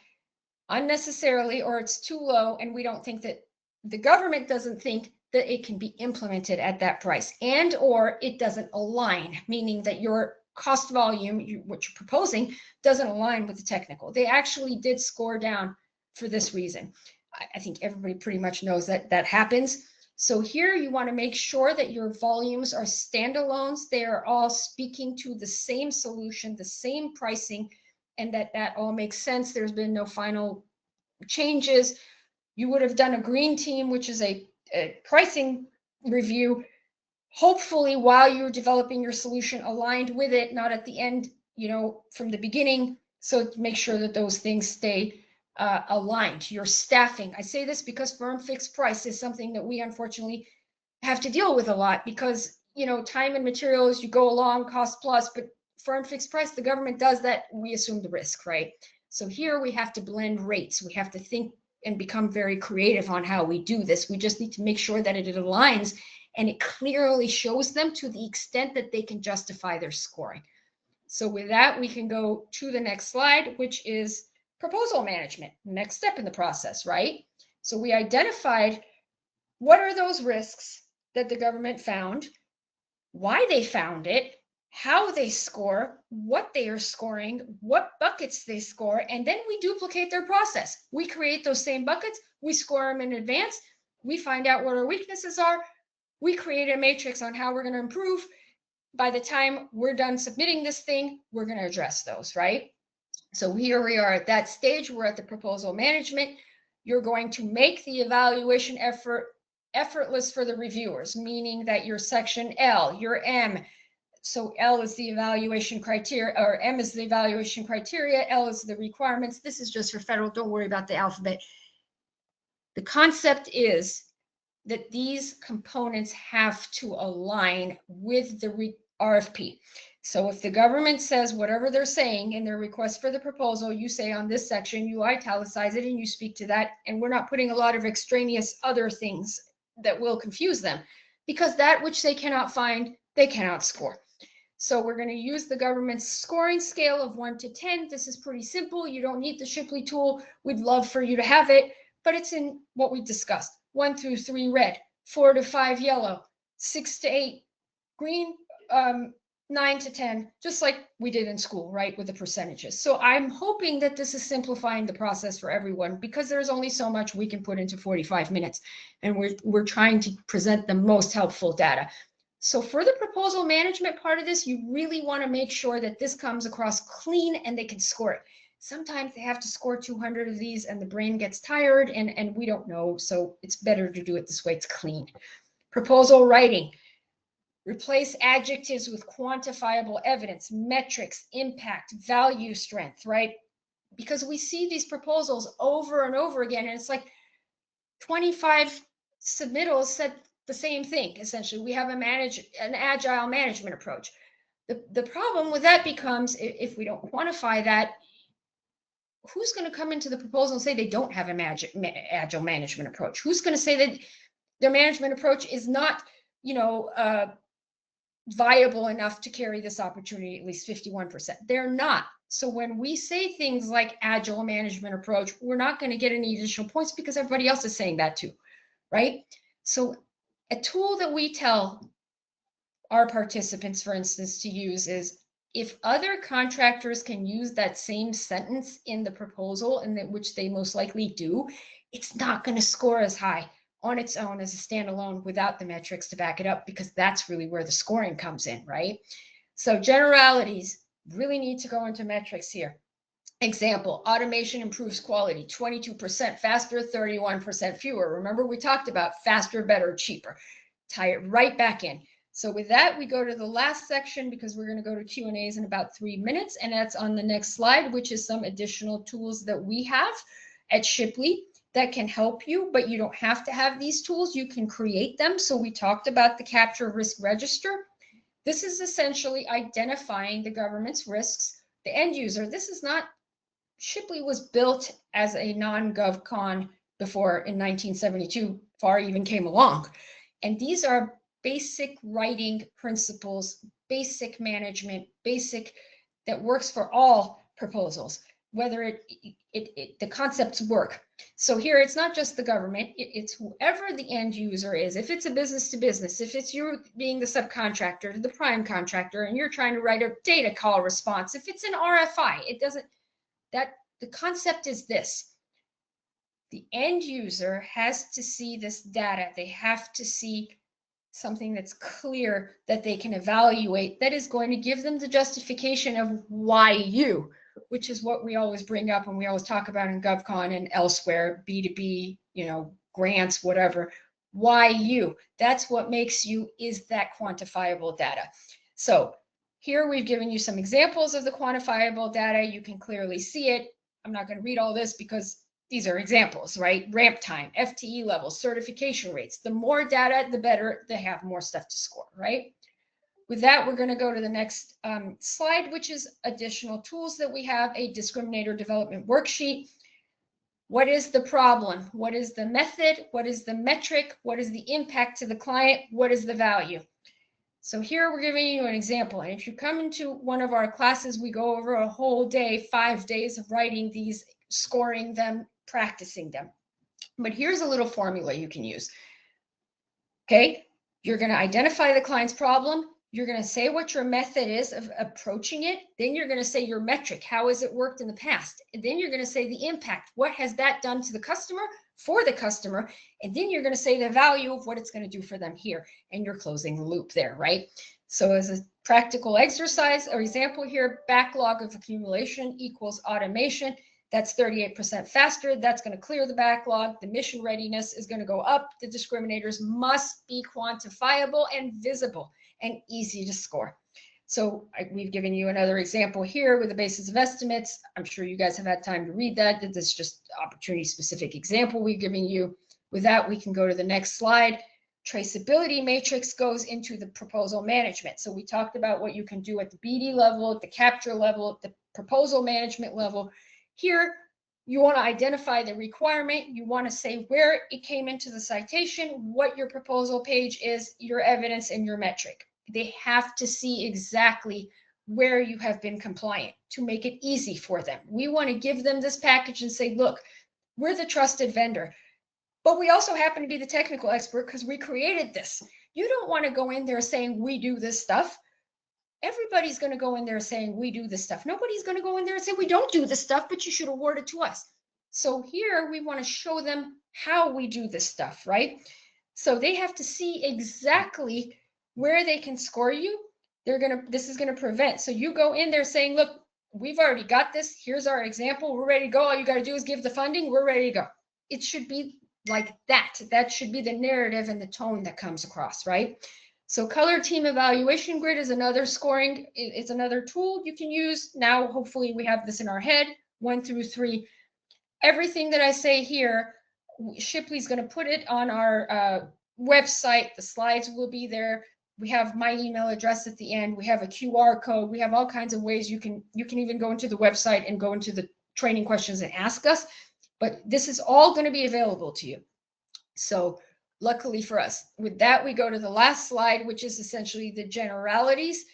unnecessarily or it's too low, and we don't think that the government doesn't think that it can be implemented at that price, and or it doesn't align, meaning that your cost volume, what you're proposing, doesn't align with the technical. They actually did score down for this reason. I think everybody pretty much knows that that happens. So here you want to make sure that your volumes are standalones. They are all speaking to the same solution, the same pricing, and that all makes sense. There's been no final changes. You would have done a green team, which is a pricing review, hopefully while you're developing your solution, aligned with it, not at the end, from the beginning. So make sure that those things stay aligned. Your staffing. I say this because firm fixed price is something that we unfortunately have to deal with a lot because, time and materials, you go along, cost plus, but firm fixed price, the government does that. We assume the risk, right? So here we have to blend rates. We have to think and become very creative on how we do this. We just need to make sure that it aligns and it clearly shows them to the extent that they can justify their scoring. So with that, we can go to the next slide, which is proposal management, next step in the process, right? So we identified what are those risks that the government found, why they found it, how they score, what they are scoring, what buckets they score, and then we duplicate their process. We create those same buckets, we score them in advance, we find out what our weaknesses are, we create a matrix on how we're going to improve. By the time we're done submitting this thing, we're going to address those, right? So here we are at that stage. We're at the proposal management. You're going to make the evaluation effortless for the reviewers, meaning that your section L, your M, so L is the evaluation criteria, or M is the evaluation criteria, L is the requirements. This is just for federal. Don't worry about the alphabet. The concept is that these components have to align with the RFP. So if the government says whatever they're saying in their request for the proposal, you say on this section, you italicize it and you speak to that. And we're not putting a lot of extraneous other things that will confuse them, because that which they cannot find, they cannot score. So we're going to use the government's scoring scale of 1 to 10. This is pretty simple. You don't need the Shipley tool. We'd love for you to have it, but it's in what we discussed. 1 through 3 red, 4 to 5 yellow, 6 to 8 green, 9 to 10, just like we did in school, right, with the percentages. So I'm hoping that this is simplifying the process for everyone, because there's only so much we can put into 45 minutes, and we're trying to present the most helpful data. So for the proposal management part of this, you really want to make sure that this comes across clean and they can score it. Sometimes they have to score 200 of these and the brain gets tired, and we don't know. So it's better to do it this way. It's clean. Proposal writing. Replace adjectives with quantifiable evidence, metrics, impact, value, strength, right? Because we see these proposals over and over again, and it's like 25 submittals said the same thing. Essentially, we have an agile management approach. The problem with that becomes, if we don't quantify that, who's going to come into the proposal and say they don't have an agile management approach? Who's going to say that their management approach is not, viable enough to carry this opportunity, at least 51%? They're not. So when we say things like agile management approach, we're not going to get any additional points because everybody else is saying that too, right? So a tool that we tell our participants, for instance, to use is, if other contractors can use that same sentence in the proposal, and that which they most likely do, it's not going to score as high on its own as a standalone without the metrics to back it up, because that's really where the scoring comes in, right? So generalities really need to go into metrics here. Example, automation improves quality, 22% faster, 31% fewer. Remember, we talked about faster, better, cheaper. Tie it right back in. So with that, we go to the last section, because we're going to go to Q&As in about 3 minutes, and that's on the next slide, which is some additional tools that we have at Shipley that can help you, but you don't have to have these tools. You can create them. So we talked about the capture risk register. This is essentially identifying the government's risks, the end user. This is not, Shipley was built as a non-GovCon before in 1972, FAR even came along. And these are basic writing principles, basic management, basic, that works for all proposals, whether the concepts work. So here, it's not just the government, it's whoever the end user is. If it's a business to business, if it's you being the subcontractor, the prime contractor, and you're trying to write a data call response, if it's an RFI, it doesn't, that the concept is this. The end user has to see this data. They have to see something that's clear that they can evaluate, that is going to give them the justification of why you, which is what we always bring up and we always talk about in GovCon and elsewhere, B2B, grants, whatever. Why you? That's what makes you, is that quantifiable data. So here we've given you some examples of the quantifiable data. You can clearly see it. I'm not going to read all this because these are examples, right? Ramp time, FTE levels, certification rates. The more data, the better. They have more stuff to score, right? With that, we're going to go to the next slide, which is additional tools that we have. A discriminator development worksheet. What is the problem? What is the method? What is the metric? What is the impact to the client? What is the value? So here we're giving you an example. And if you come into one of our classes, we go over a whole day, 5 days of writing these, scoring them, practicing them. But here's a little formula you can use. Okay, you're going to identify the client's problem. You're going to say what your method is of approaching it. Then you're going to say your metric. How has it worked in the past? And then you're going to say the impact. What has that done to the customer, for the customer? And then you're going to say the value of what it's going to do for them here. And you're closing the loop there, right? So as a practical exercise or example here, backlog of accumulation equals automation. That's 38% faster. That's going to clear the backlog. The mission readiness is going to go up. The discriminators must be quantifiable and visible and easy to score. So we've given you another example here with the basis of estimates. I'm sure you guys have had time to read that. This is just opportunity specific example we've given you. With that, we can go to the next slide. Traceability matrix goes into the proposal management. So we talked about what you can do at the BD level, at the capture level, at the proposal management level. Here, you want to identify the requirement. You want to say where it came into the citation, what your proposal page is, your evidence, and your metric. They have to see exactly where you have been compliant to make it easy for them. We want to give them this package and say, look, we're the trusted vendor, but we also happen to be the technical expert because we created this. You don't want to go in there saying we do this stuff. Everybody's going to go in there saying we do this stuff. Nobody's going to go in there and say we don't do this stuff, but you should award it to us. So here we want to show them how we do this stuff, right? So they have to see exactly where they can score you. This is going to prevent. So you go in there saying, look, we've already got this. Here's our example. We're ready to go. All you got to do is give the funding. We're ready to go. It should be like that. That should be the narrative and the tone that comes across, right? So color team evaluation grid is another scoring. It's another tool you can use. Now, hopefully we have this in our head, 1 through 3. Everything that I say here, Shipley's going to put it on our website. The slides will be there. We have my email address at the end. We have a QR code. We have all kinds of ways you can even go into the website and go into the training questions and ask us. But this is all going to be available to you. So luckily for us, with that, we go to the last slide, which is essentially the generalities.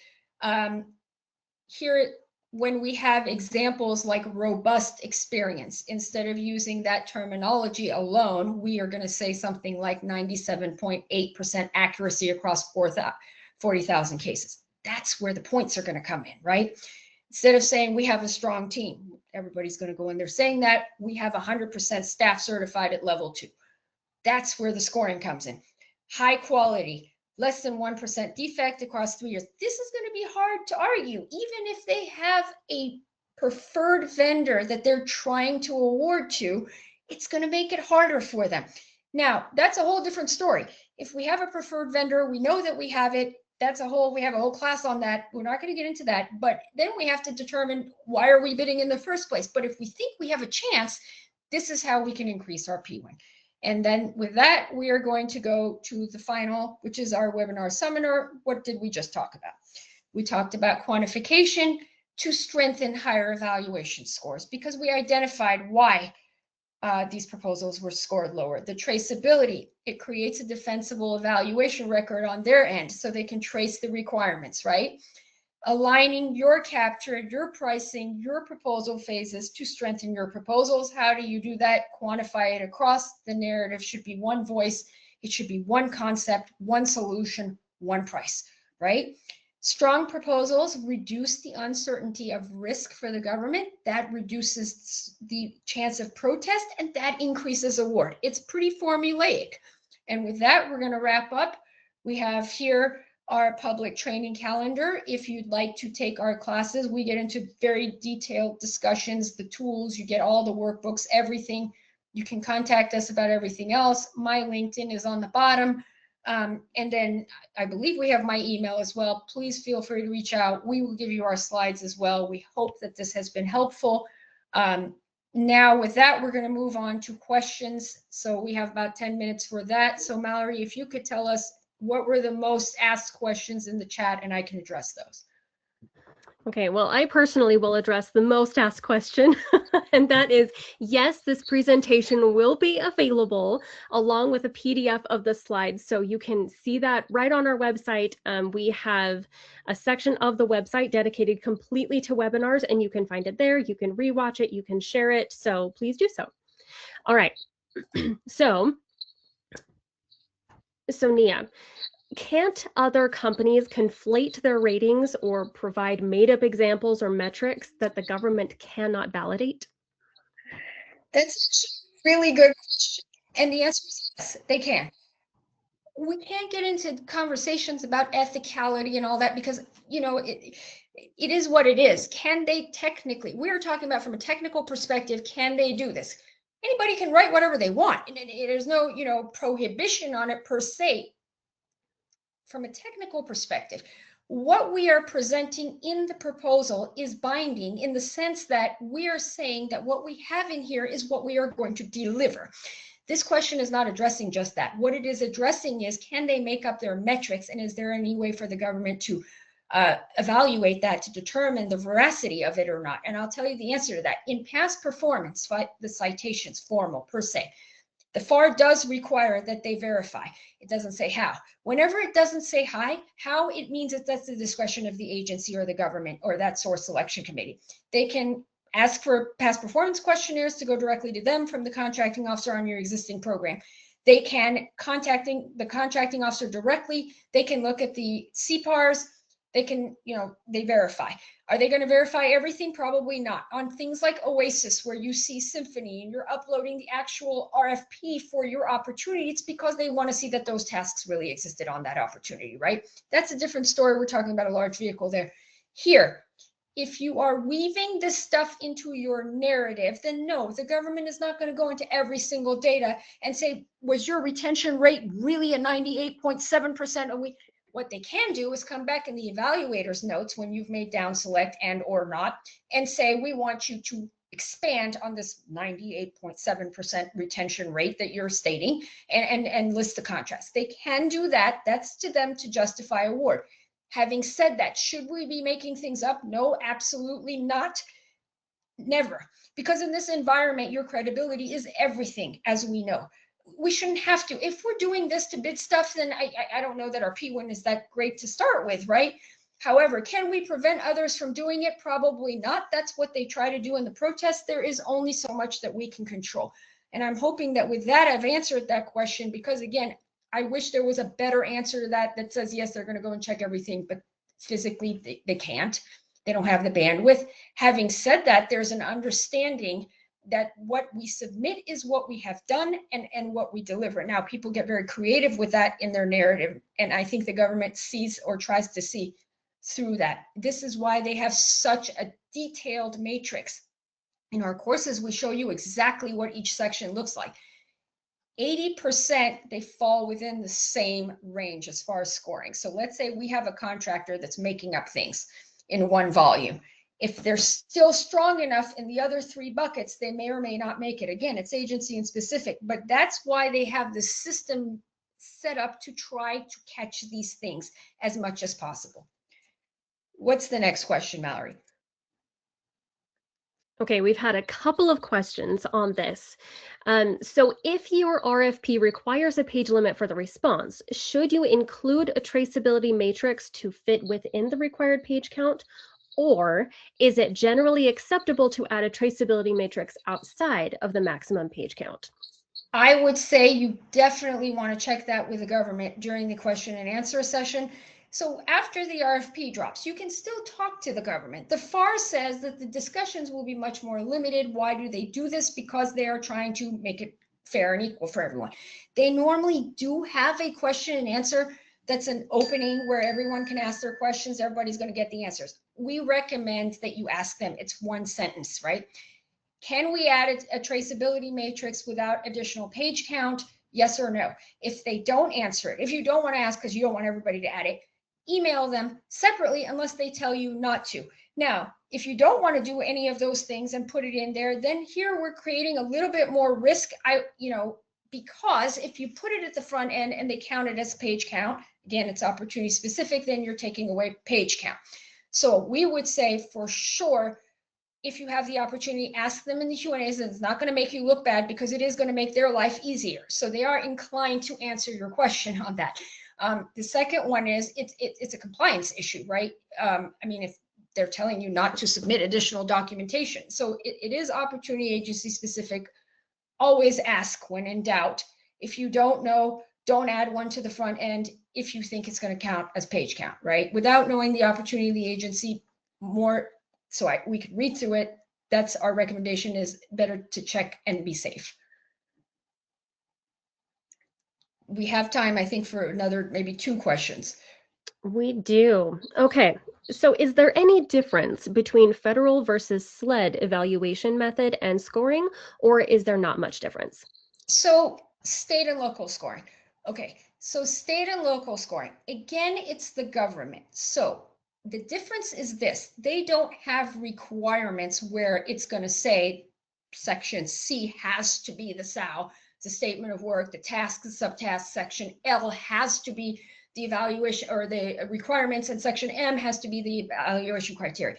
Here, when we have examples like robust experience, instead of using that terminology alone, we are going to say something like 97.8% accuracy across 40,000 cases. That's where the points are going to come in, right? Instead of saying we have a strong team, everybody's going to go in there saying that we have 100% staff certified at level 2. That's where the scoring comes in. High quality, less than 1% defect across 3 years. This is going to be hard to argue, even if they have a preferred vendor that they're trying to award to. It's going to make it harder for them. Now, that's a whole different story. If we have a preferred vendor, we know that we have it. We have a whole class on that. We're not going to get into that. But then we have to determine why are we bidding in the first place. But if we think we have a chance, this is how we can increase our P1. And then with that, we are going to go to the final, which is our webinar seminar. What did we just talk about? We talked about quantification to strengthen higher evaluation scores because we identified why these proposals were scored lower. The traceability, it creates a defensible evaluation record on their end so they can trace the requirements, right? Aligning your capture, your pricing, your proposal phases to strengthen your proposals. How do you do that? Quantify it across. The narrative should be one voice. It should be one concept, one solution, one price, right? Strong proposals reduce the uncertainty of risk for the government. That reduces the chance of protest and that increases award. It's pretty formulaic. And with that, we're going to wrap up. We have here our public training calendar. If you'd like to take our classes, we get into very detailed discussions, the tools, you get all the workbooks, everything. You can contact us about everything else. My LinkedIn is on the bottom. And then I believe we have my email as well. Please feel free to reach out. We will give you our slides as well. We hope that this has been helpful. Now with that, we're going to move on to questions. So we have about 10 minutes for that. So Mallory, if you could tell us what were the most asked questions in the chat and I can address those. Okay, well, I personally will address the most asked question, and that is, yes, this presentation will be available along with a PDF of the slides, so you can see that right on our website. We have a section of the website dedicated completely to webinars, and you can find it there. You can rewatch it, you can share it, so please do so. All right, so Nia, can't other companies conflate their ratings or provide made-up examples or metrics that the government cannot validate? That's a really good question. And the answer is yes, they can. We can't get into conversations about ethicality and all that because, it is what it is. Can they technically, we're talking about from a technical perspective, can they do this? Anybody can write whatever they want. And there's no, prohibition on it per se. From a technical perspective, what we are presenting in the proposal is binding in the sense that we are saying that what we have in here is what we are going to deliver. This question is not addressing just that. What it is addressing is, can they make up their metrics, and is there any way for the government to evaluate that to determine the veracity of it or not? And I'll tell you the answer to that. In past performance, the citation's formal per se. The FAR does require that they verify. It doesn't say how. Whenever it doesn't say how, it means that that's the discretion of the agency or the government or that source selection committee. They can ask for past performance questionnaires to go directly to them from the contracting officer on your existing program. They can contacting the contracting officer directly. They can look at the CPARs. They can, they verify. Are they going to verify everything? Probably not. On things like Oasis, where you see Symphony and you're uploading the actual RFP for your opportunity, it's because they want to see that those tasks really existed on that opportunity, right? That's a different story. We're talking about a large vehicle there. Here, if you are weaving this stuff into your narrative, then no, the government is not going to go into every single data and say, was your retention rate really a 98.7% a week? What they can do is come back in the evaluator's notes when you've made down select and or not, and say, we want you to expand on this 98.7% retention rate that you're stating and list the contracts. They can do that. That's to them to justify award. Having said that, should we be making things up? No, absolutely not. Never. Because in this environment, your credibility is everything, as we know. We shouldn't have to. If we're doing this to bid stuff, then I don't know that our P1 is that great to start with, right? However, can we prevent others from doing it? Probably not. That's what they try to do in the protest. There is only so much that we can control. And I'm hoping that with that, I've answered that question, because again, I wish there was a better answer to that says, yes, they're going to go and check everything, but physically they can't. They don't have the bandwidth. Having said that, there's an understanding that what we submit is what we have done and what we deliver. Now, people get very creative with that in their narrative, and I think the government sees or tries to see through that. This is why they have such a detailed matrix. In our courses, we show you exactly what each section looks like. 80%, they fall within the same range as far as scoring. So let's say we have a contractor that's making up things in one volume. If they're still strong enough in the other three buckets, they may or may not make it. Again, it's agency and specific, but that's why they have the system set up to try to catch these things as much as possible. What's the next question, Mallory? Okay, we've had a couple of questions on this. So if your RFP requires a page limit for the response, should you include a traceability matrix to fit within the required page count? Or is it generally acceptable to add a traceability matrix outside of the maximum page count? I would say you definitely want to check that with the government during the question and answer session. So after the RFP drops, you can still talk to the government. The FAR says that the discussions will be much more limited. Why do they do this? Because they are trying to make it fair and equal for everyone. They normally do have a question and answer that's an opening where everyone can ask their questions. Everybody's going to get the answers. We recommend that you ask them. It's one sentence, right? Can we add a traceability matrix without additional page count? Yes or no? If they don't answer it, if you don't want to ask because you don't want everybody to add it, email them separately unless they tell you not to. Now, if you don't want to do any of those things and put it in there, then here we're creating a little bit more risk. Because if you put it at the front end and they count it as page count, again, it's opportunity specific, then you're taking away page count. So we would say for sure, if you have the opportunity, ask them in the Q&As, and it's not going to make you look bad because it is going to make their life easier. So they are inclined to answer your question on that. The second one is it's a compliance issue, right? If they're telling you not to submit additional documentation. So it is opportunity agency specific. Always ask when in doubt. If you don't know, don't add one to the front end. if you think it's going to count as page count, right? Without knowing the opportunity of the agency more, so we could read through it. That's our recommendation, is better to check and be safe. We have time, I think, for another maybe 2 questions. We do. Okay. So is there any difference between federal versus SLED evaluation method and scoring, or is there not much difference? So state and local scoring. Okay, so state and local scoring. Again, it's the government. So the difference is this: they don't have requirements where it's going to say section C has to be the SOW, the statement of work, the task, the subtask. Section L has to be the evaluation or the requirements, and section M has to be the evaluation criteria.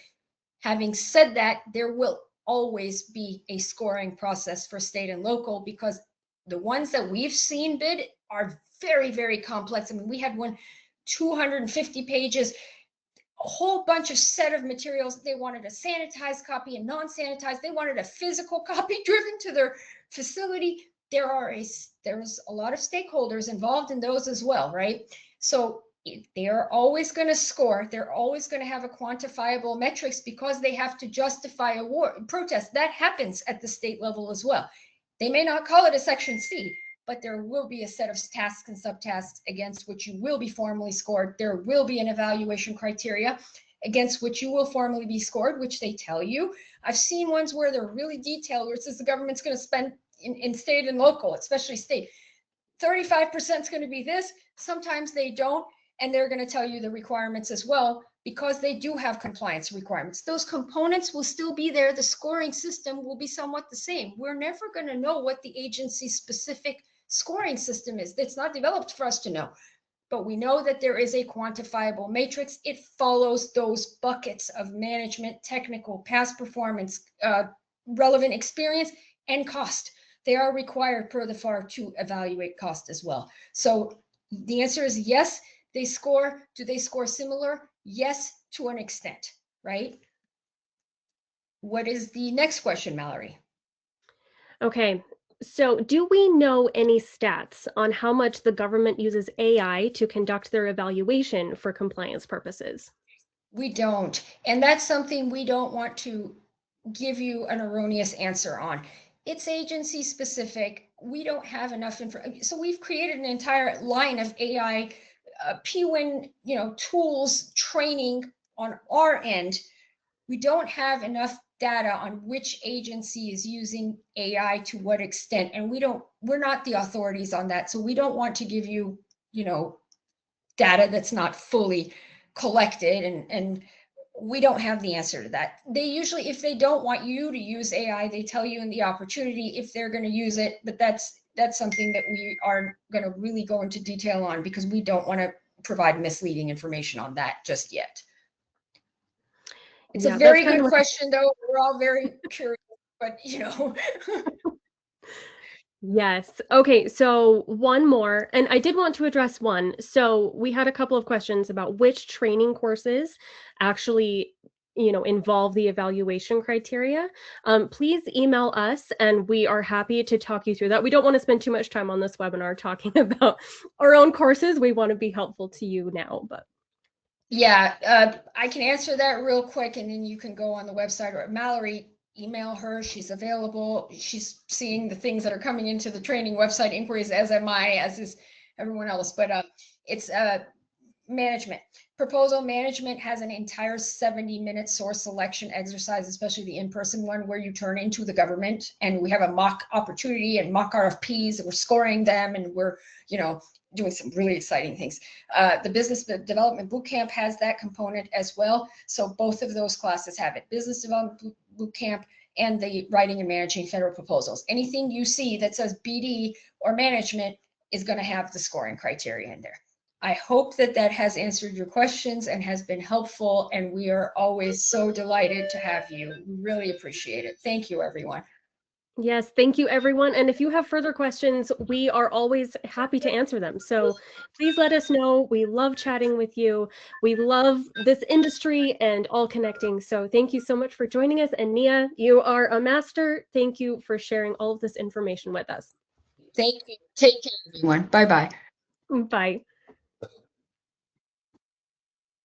Having said that, there will always be a scoring process for state and local, because the ones that we've seen bid are very, very complex. I mean, we had one 250 pages, a whole bunch of set of materials. They wanted a sanitized copy and non-sanitized. They wanted a physical copy driven to their facility. There's a lot of stakeholders involved in those as well, right? So they are always going to score. They're always going to have a quantifiable metrics, because they have to justify a protest. That happens at the state level as well. They may not call it a section C, but there will be a set of tasks and subtasks against which you will be formally scored. There will be an evaluation criteria against which you will formally be scored, which they tell you. I've seen ones where they're really detailed, where it says the government's going to spend in state and local, especially state, 35% is going to be this. Sometimes they don't, and they're going to tell you the requirements as well, because they do have compliance requirements. Those components will still be there. The scoring system will be somewhat the same. We're never going to know what the agency's specific scoring system is. It's not developed for us to know, but we know that there is a quantifiable matrix. It follows those buckets of management, technical, past performance, relevant experience, and cost. They are required per the FAR to evaluate cost as well. So the answer is yes, they score. Do they score similar? Yes, to an extent, right? What is the next question, Mallory? Okay. So do we know any stats on how much the government uses AI to conduct their evaluation for compliance purposes? We don't. And that's something we don't want to give you an erroneous answer on. It's agency specific. We don't have enough information. So we've created an entire line of AI PWIN, tools, training on our end. We don't have enough data on which agency is using AI to what extent, and we're not the authorities on that. So we don't want to give you, data that's not fully collected, and we don't have the answer to that. They usually, if they don't want you to use AI, they tell you in the opportunity if they're going to use it, but that's something that we are going to really go into detail on, because we don't want to provide misleading information on that just yet. It's a very good question, though. We're all very curious, but Yes. Okay, so one more, and I did want to address one. So we had a couple of questions about which training courses actually, involve the evaluation criteria. Please email us, and we are happy to talk you through that. We don't want to spend too much time on this webinar talking about our own courses. We want to be helpful to you now, but. Yeah, I can answer that real quick, and then you can go on the website, or Mallory, email her. She's available. She's seeing the things that are coming into the training website inquiries, as am I, as is everyone else. But it's management. Proposal management has an entire 70-minute source selection exercise, especially the in-person one, where you turn into the government, and we have a mock opportunity and mock RFPs, and we're scoring them, and we're, doing some really exciting things. The business development bootcamp has that component as well. So both of those classes have it: business development bootcamp and the writing and managing federal proposals. Anything you see that says BD or management is going to have the scoring criteria in there. I hope that has answered your questions and has been helpful, and we are always so delighted to have you. We really appreciate it. Thank you, everyone. Yes, thank you, everyone. And if you have further questions, we are always happy to answer them. So please let us know. We love chatting with you. We love this industry and all connecting. So thank you so much for joining us. And Nia, you are a master. Thank you for sharing all of this information with us. Thank you. Take care, everyone. Bye-bye. Bye.